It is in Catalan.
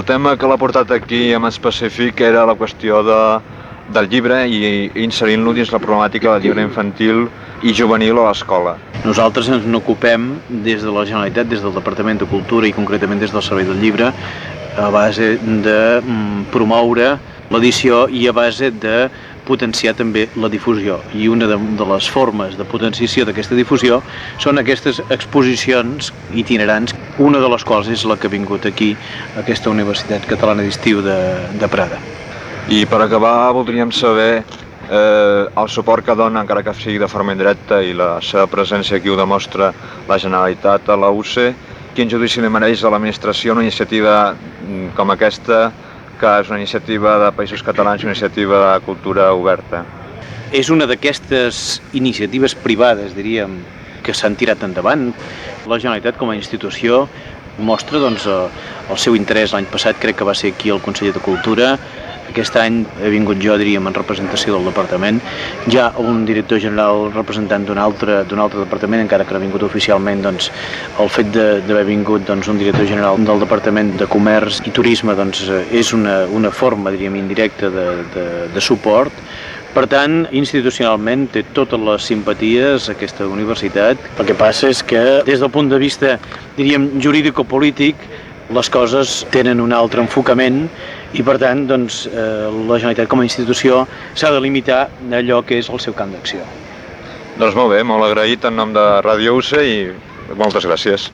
El tema que l'ha portat aquí en específic era la qüestió del llibre i inserint-lo dins la problemàtica del llibre infantil i juvenil a l'escola. Nosaltres ens n'ocupem des de la Generalitat, des del Departament de Cultura i concretament des del Servei del Llibre, a base de promoure l'edició i a base de potenciar també la difusió. I una de les formes de potenciació d'aquesta difusió són aquestes exposicions itinerants, una de les quals és la que ha vingut aquí, a aquesta Universitat Catalana d'Estiu de Prada. I per acabar voldríem saber el suport que dona, encara que sigui de forma indirecta, i la seva presència aquí ho demostra la Generalitat a la UCE. Quin judici li mereix a l'administració una iniciativa com aquesta, que és una iniciativa de Països Catalans, una iniciativa de cultura oberta? És una d'aquestes iniciatives privades, diríem, que s'han tirat endavant. La Generalitat com a institució mostra doncs, el seu interès. L'any passat crec que va ser aquí el conseller de Cultura. Aquest any he vingut jo, diríem, en representació del departament. Hi ha un director general representant d'un altre departament, encara que no ha vingut oficialment, doncs, el fet d'haver vingut doncs, un director general del Departament de Comerç i Turisme doncs, és una forma, diríem, indirecta de suport. Per tant, institucionalment té totes les simpaties aquesta universitat. El que passa és que, des del punt de vista, diríem, jurídico-polític, les coses tenen un altre enfocament i, per tant, doncs, la Generalitat com a institució s'ha de limitar a allò que és el seu camp d'acció. Doncs molt bé, molt agraït en nom de Ràdio UCE i moltes gràcies.